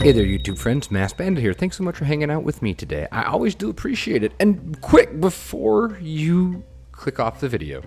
Hey there, YouTube friends. Mass Bandit here. Thanks so much for hanging out with me today. I always do appreciate it. And quick, before you click off the video.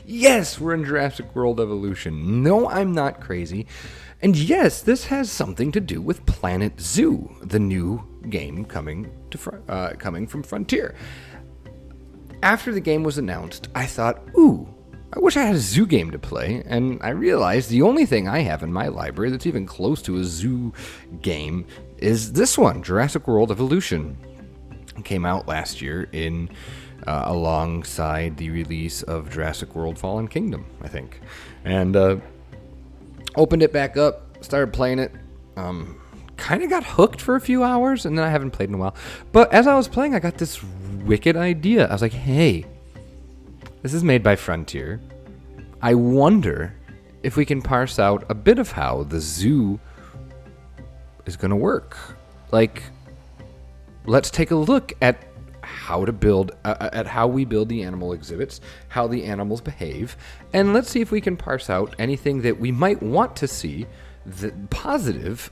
Yes, we're in Jurassic World Evolution. No, I'm not crazy. And yes, this has something to do with Planet Zoo, the new game coming from Frontier. After the game was announced, I thought, ooh, I wish I had a zoo game to play, and I realized the only thing I have in my library that's even close to a zoo game is this one, Jurassic World Evolution. It came out last year alongside the release of Jurassic World Fallen Kingdom, I think. And opened it back up, started playing it, kind of got hooked for a few hours, and then I haven't played in a while. But as I was playing, I got this wicked idea. I was like, hey, this is made by Frontier. I wonder if we can parse out a bit of how the zoo is going to work. Like, let's take a look at how to build, at how we build the animal exhibits, how the animals behave, and let's see if we can parse out anything that we might want to see positive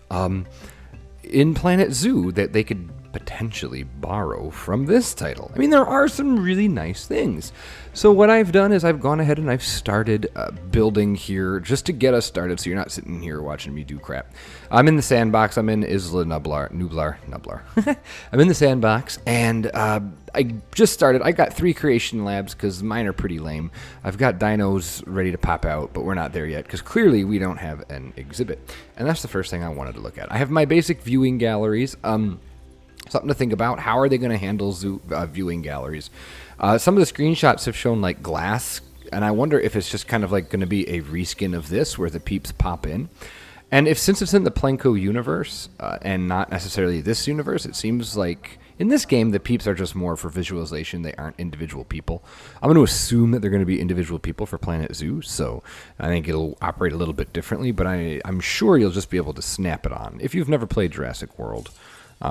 in Planet Zoo that they could potentially borrow from this title. I mean, there are some really nice things. So what I've done is I've gone ahead and I've started building here just to get us started so you're not sitting here watching me do crap. I'm in the sandbox. I'm in Isla Nublar. I'm in the sandbox, and I just started. I got 3 creation labs because mine are pretty lame. I've got dinos ready to pop out, but we're not there yet because clearly we don't have an exhibit. And that's the first thing I wanted to look at. I have my basic viewing galleries. Something to think about. How are they going to handle zoo viewing galleries? Some of the screenshots have shown like glass, and I wonder if it's just kind of like going to be a reskin of this where the peeps pop in. And since it's in the Plenko universe and not necessarily this universe, it seems like in this game the peeps are just more for visualization. They aren't individual people. I'm going to assume that they're going to be individual people for Planet Zoo, so I think it'll operate a little bit differently, but I'm sure you'll just be able to snap it on. If you've never played Jurassic World,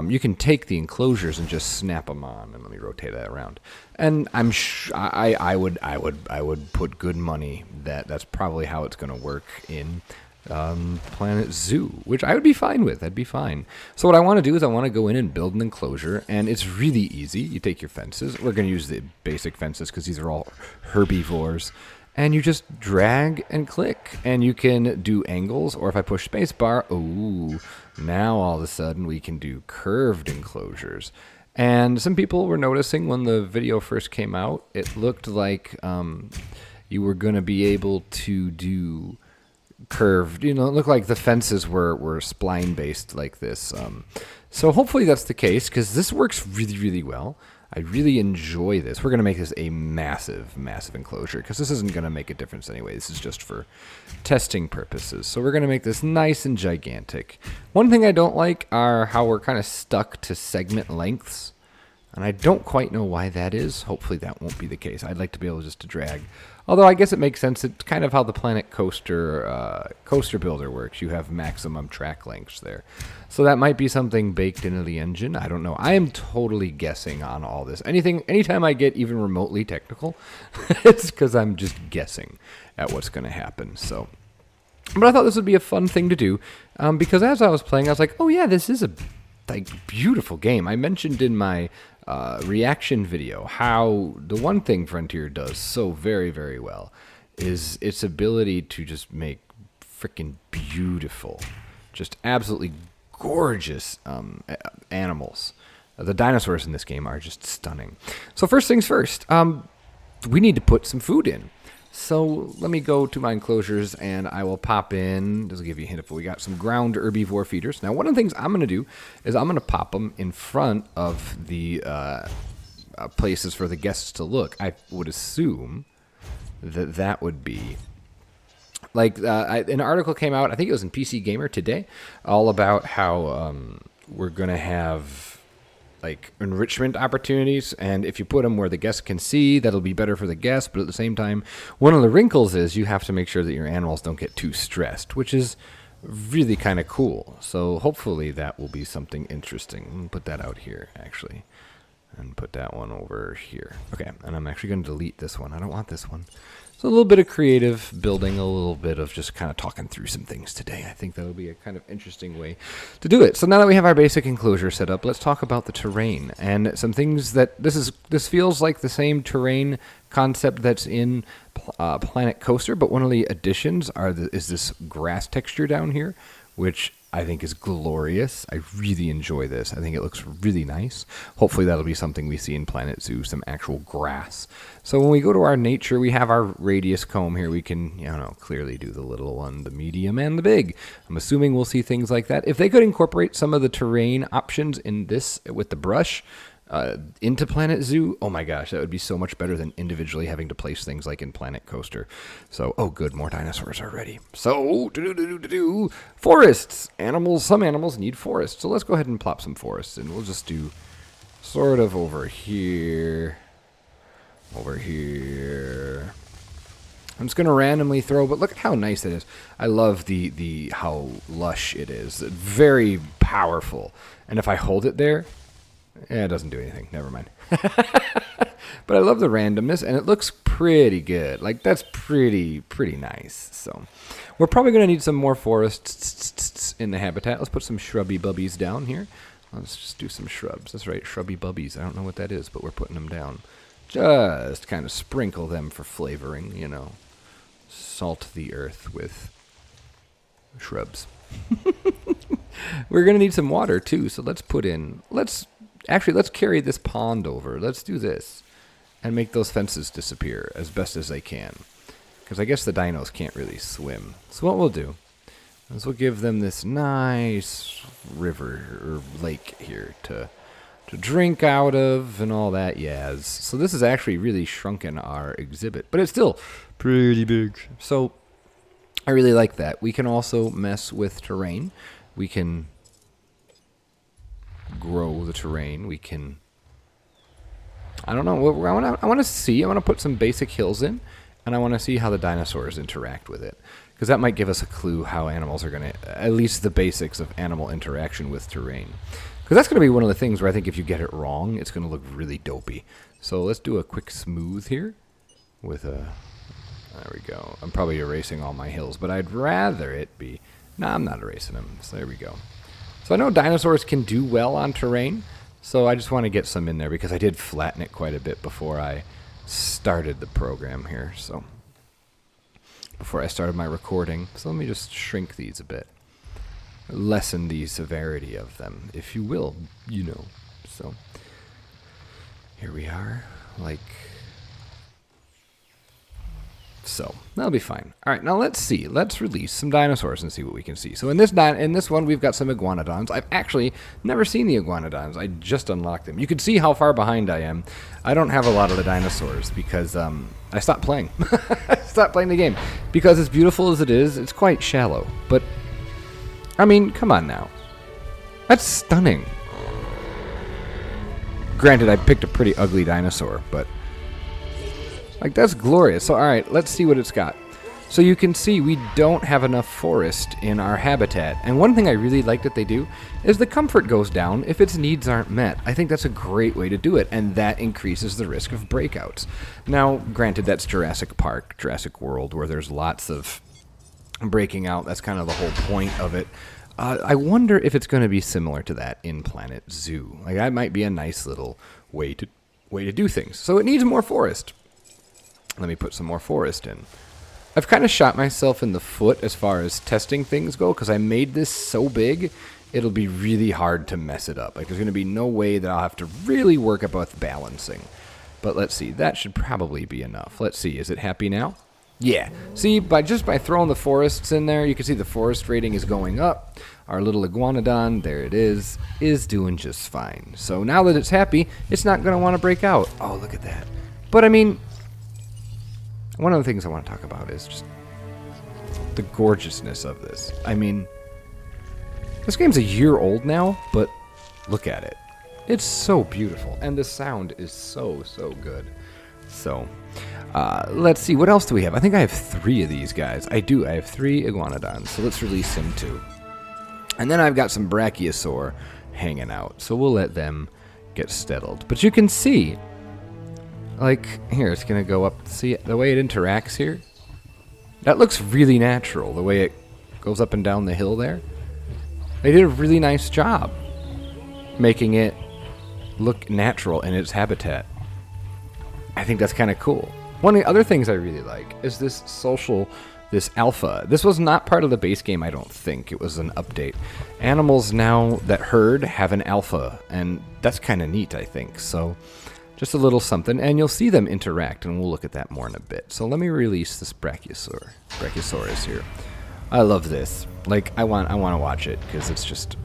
you can take the enclosures and just snap them on, and let me rotate that around. And I would put good money that that's probably how it's going to work in Planet Zoo, which I would be fine with. That'd be fine. So what I want to do is I want to go in and build an enclosure, and it's really easy. You take your fences. We're going to use the basic fences because these are all herbivores. And you just drag and click, and you can do angles, or if I push spacebar, ooh, now all of a sudden we can do curved enclosures. And some people were noticing when the video first came out, it looked like you were going to be able to do curved, it looked like the fences were spline-based like this. So hopefully that's the case, because this works really, really well. I really enjoy this. We're going to make this a massive, massive enclosure because this isn't going to make a difference anyway. This is just for testing purposes. So we're going to make this nice and gigantic. One thing I don't like are how we're kind of stuck to segment lengths. And I don't quite know why that is. Hopefully that won't be the case. I'd like to be able just to drag. Although I guess it makes sense. It's kind of how the Planet Coaster Builder works. You have maximum track lengths there. So that might be something baked into the engine. I don't know. I am totally guessing on all this. Anytime I get even remotely technical, it's because I'm just guessing at what's going to happen. So, but I thought this would be a fun thing to do because as I was playing, I was like, oh yeah, this is a beautiful game. I mentioned in my reaction video how the one thing Frontier does so very, very well is its ability to just make freaking beautiful, just absolutely gorgeous animals. The dinosaurs in this game are just stunning. So first things first, we need to put some food in. So let me go to my enclosures and I will pop in. This will give you a hint if we got some ground herbivore feeders. Now, one of the things I'm going to do is I'm going to pop them in front of the places for the guests to look. I would assume that would be like an article came out. I think it was in PC Gamer today, all about how we're going to have like enrichment opportunities, and if you put them where the guests can see, that'll be better for the guests, but at the same time, one of the wrinkles is you have to make sure that your animals don't get too stressed, which is really kind of cool. So hopefully that will be something interesting. Put that out here, actually, and put that one over here. Okay, and I'm actually going to delete this one. I don't want this one. So a little bit of creative building, a little bit of just kind of talking through some things today. I think that'll be a kind of interesting way to do it. So now that we have our basic enclosure set up, let's talk about the terrain and some things that this feels like the same terrain concept that's in Planet Coaster, but one of the additions is this grass texture down here, which I think is glorious. I really enjoy this. I think it looks really nice. Hopefully that'll be something we see in Planet Zoo, some actual grass. So when we go to our nature, we have our radius comb here. We can, clearly do the little one, the medium, and the big. I'm assuming we'll see things like that. If they could incorporate some of the terrain options in this with the brush, into Planet Zoo, oh my gosh, that would be so much better than individually having to place things like in Planet Coaster. So, oh good, more dinosaurs are ready. So, forests. Some animals need forests. So let's go ahead and plop some forests in. We'll just do sort of over here. I'm just going to randomly throw, but look at how nice it is. I love the how lush it is. Very powerful. And if I hold it there, it doesn't do anything. Never mind. But I love the randomness, and it looks pretty good. Like, that's pretty nice. So we're probably going to need some more forests in the habitat. Let's put some shrubby bubbies down here. Let's just do some shrubs. That's right, shrubby bubbies. I don't know what that is, but we're putting them down. Just kind of sprinkle them for flavoring, Salt the earth with shrubs. We're going to need some water, too, so let's carry this pond over. Let's do this and make those fences disappear as best as they can. Because I guess the dinos can't really swim. So what we'll do is we'll give them this nice river or lake here to drink out of and all that yaz. So this is actually really shrunken our exhibit, but it's still pretty big. So I really like that. We can also mess with terrain. We can grow the terrain. We can, I don't know, I want to put some basic hills in, and I want to see how the dinosaurs interact with it, because that might give us a clue how animals are going to, at least the basics of animal interaction with terrain, because that's going to be one of the things where I think if you get it wrong, it's going to look really dopey. So let's do a quick smooth here with there we go. I'm probably erasing all my hills, but I'd rather it be, I'm not erasing them. So there we go. So I know dinosaurs can do well on terrain, so I just want to get some in there because I did flatten it quite a bit before I started the program here. So before I started my recording. So let me just shrink these a bit. Lessen the severity of them, if you will, So here we are, so that'll be fine. All right, now let's see. Let's release some dinosaurs and see what we can see. So in this one, we've got some iguanodons. I've actually never seen the iguanodons. I just unlocked them. You can see how far behind I am. I don't have a lot of the dinosaurs because I stopped playing. I stopped playing the game because as beautiful as it is, it's quite shallow. But I mean, come on now. That's stunning. Granted, I picked a pretty ugly dinosaur, but that's glorious. So, all right, let's see what it's got. So you can see we don't have enough forest in our habitat. And one thing I really like that they do is the comfort goes down if its needs aren't met. I think that's a great way to do it, and that increases the risk of breakouts. Now, granted, that's Jurassic Park, Jurassic World, where there's lots of breaking out. That's kind of the whole point of it. I wonder if it's going to be similar to that in Planet Zoo. That might be a nice little way to do things. So it needs more forest. Let me put some more forest in. I've kind of shot myself in the foot as far as testing things go, because I made this so big, it'll be really hard to mess it up. There's going to be no way that I'll have to really work about balancing. But let's see, that should probably be enough. Let's see, is it happy now? Yeah. See, by throwing the forests in there, you can see the forest rating is going up. Our little iguanodon, there it is doing just fine. So now that it's happy, it's not going to want to break out. Oh, look at that. But I mean, one of the things I want to talk about is just the gorgeousness of this. I mean, this game's a year old now, but look at it. It's so beautiful, and the sound is so good. So, let's see, what else do we have? I think I have 3 of these guys. I do, I have 3 iguanodons, so let's release them too. And then I've got some brachiosaur hanging out, so we'll let them get settled. But you can see, Like, here, it's going to go up. See the way it interacts here? That looks really natural, the way it goes up and down the hill there. They did a really nice job making it look natural in its habitat. I think that's kind of cool. One of the other things I really like is this alpha. This was not part of the base game, I don't think. It was an update. Animals now that herd have an alpha, and that's kind of neat, I think. So just a little something, and you'll see them interact, and we'll look at that more in a bit. So let me release this Brachiosaurus here. I love this. Like, I want to watch it, because it's just...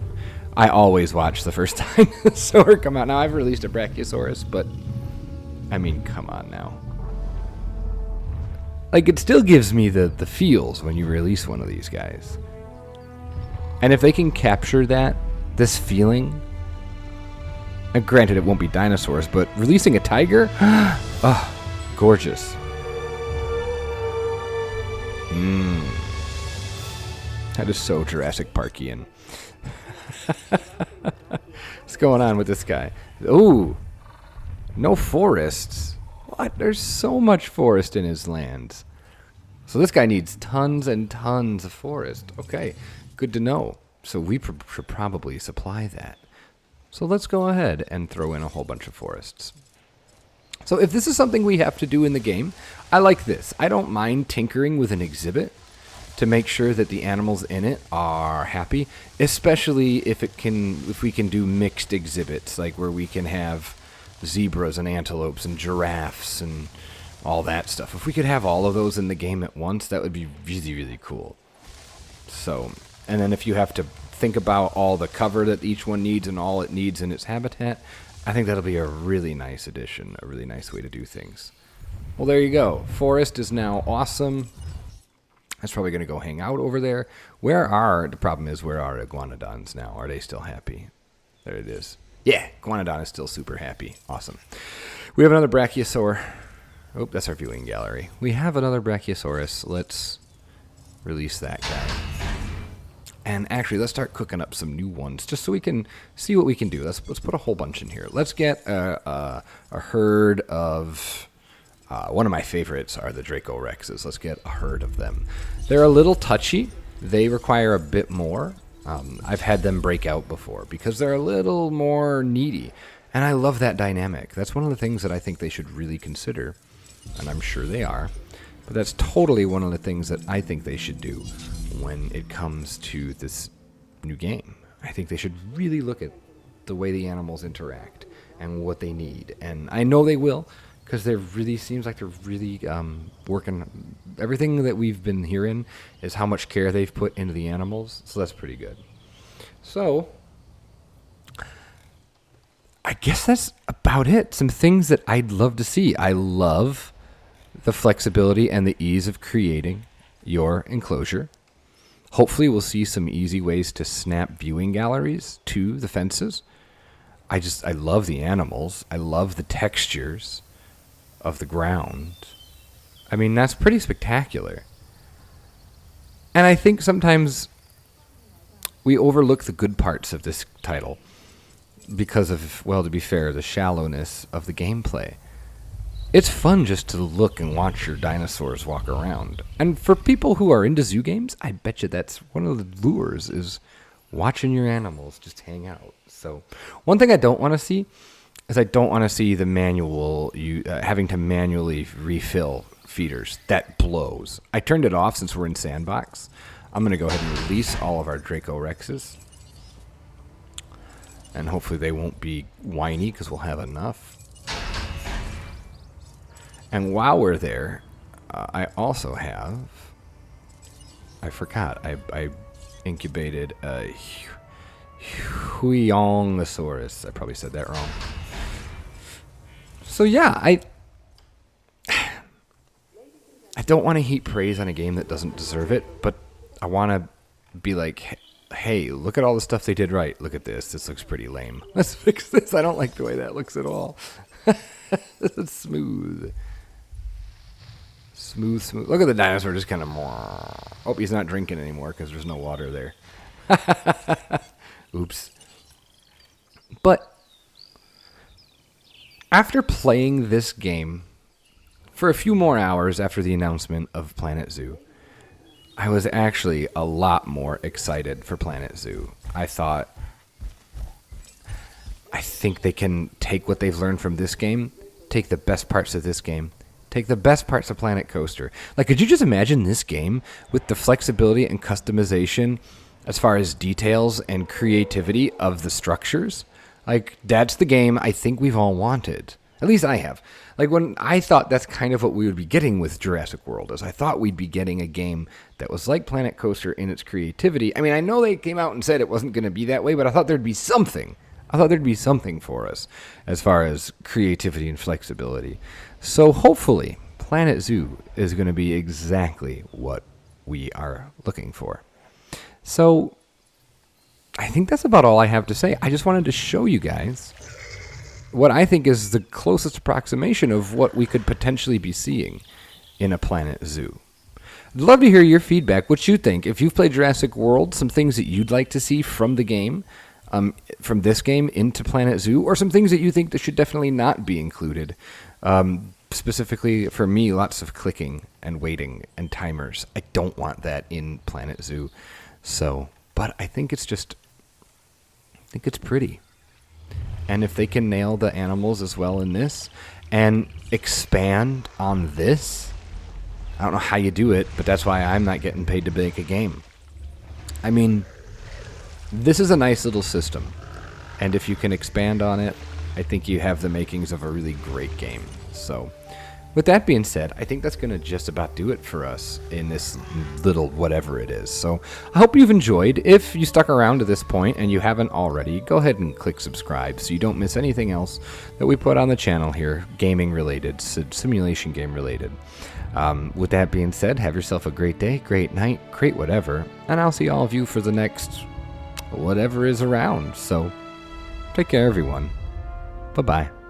I always watch the first dinosaur come out. Now, I've released a Brachiosaurus, but... I mean, come on now. Like, it still gives me the feels when you release one of these guys. And if they can capture this feeling... And granted, it won't be dinosaurs, but releasing a tiger? Oh, gorgeous. That is so Jurassic Parkian. What's going on with this guy? Ooh, no forests. What? There's so much forest in his lands. So this guy needs tons and tons of forest. Okay, good to know. So we should probably supply that. So let's go ahead and throw in a whole bunch of forests. So if this is something we have to do in the game, I like this. I don't mind tinkering with an exhibit to make sure that the animals in it are happy, especially if we can do mixed exhibits, like where we can have zebras and antelopes and giraffes and all that stuff. If we could have all of those in the game at once, that would be really, really cool. So, and then if you have to think about all the cover that each one needs and all it needs in its habitat, I think that'll be a really nice addition, a really nice way to do things. Well, there you go. Forest is now awesome. That's probably going to go hang out over there. The problem is, where are iguanodons now? Are they still happy? There it is. Yeah, iguanodon is still super happy. Awesome. We have another brachiosaur. Oh, that's our viewing gallery. We have another brachiosaurus. Let's release that guy. And actually, let's start cooking up some new ones, just so we can see what we can do. Let's put a whole bunch in here. Let's get a herd of... one of my favorites are the Dracorexes. Let's get a herd of them. They're a little touchy. They require a bit more. I've had them break out before because they're a little more needy. And I love that dynamic. That's one of the things that I think they should really consider. And I'm sure they are. But that's totally one of the things that I think they should do when it comes to this new game. I think they should really look at the way the animals interact and what they need. And I know they will, because they really seems like they're really working. Everything that we've been hearing is how much care they've put into the animals. So that's pretty good. So I guess that's about it. Some things that I'd love to see. I love the flexibility and the ease of creating your enclosure. Hopefully we'll see some easy ways to snap viewing galleries to the fences. I love the animals. I love the textures of the ground. I mean, that's pretty spectacular. And I think sometimes we overlook the good parts of this title because of, well, to be fair, the shallowness of the gameplay. It's fun just to look and watch your dinosaurs walk around. And for people who are into zoo games, I bet you that's one of the lures, is watching your animals just hang out. So one thing I don't want to see is I don't want to see the having to manually refill feeders. That blows. I turned it off since we're in sandbox. I'm going to go ahead and release all of our Dracorexes. And hopefully they won't be whiny because we'll have enough. And while we're there, I also have... I forgot. I incubated a Huiongosaurus. I probably said that wrong. So yeah, I don't want to heap praise on a game that doesn't deserve it, but I want to be like, hey, look at all the stuff they did right. Look at this. This looks pretty lame. Let's fix this. I don't like the way that looks at all. It's smooth. Smooth. Look at the dinosaur just kind of... Oh, he's not drinking anymore because there's no water there. Oops. But After playing this game for a few more hours after the announcement of Planet Zoo, I was actually a lot more excited for Planet Zoo. I think they can take what they've learned from this game, take the best parts of this game, take the best parts of Planet Coaster. Like, could you just imagine this game with the flexibility and customization as far as details and creativity of the structures? Like, that's the game I think we've all wanted. At least I have. Like, when I thought that's kind of what we would be getting with Jurassic World, is I thought we'd be getting a game that was like Planet Coaster in its creativity. I mean, I know they came out and said it wasn't going to be that way, but I thought there'd be something. I thought there'd be something for us as far as creativity and flexibility. So hopefully, Planet Zoo is going to be exactly what we are looking for. So I think that's about all I have to say. I just wanted to show you guys what I think is the closest approximation of what we could potentially be seeing in a Planet Zoo. I'd love to hear your feedback, what you think. If you've played Jurassic World, some things that you'd like to see from the game, from this game into Planet Zoo, or some things that you think that should definitely not be included. Specifically for me, lots of clicking and waiting and timers. I don't want that in Planet Zoo. So, but I think it's pretty. And if they can nail the animals as well in this and expand on this, I don't know how you do it, but that's why I'm not getting paid to make a game. I mean, this is a nice little system. And if you can expand on it, I think you have the makings of a really great game. So, with that being said, I think that's going to just about do it for us in this little whatever it is. So I hope you've enjoyed. If you stuck around to this point and you haven't already, go ahead and click subscribe so you don't miss anything else that we put on the channel here, gaming related, simulation game related. With that being said, have yourself a great day, great night, great whatever, and I'll see all of you for the next whatever is around. So take care, everyone. Bye-bye.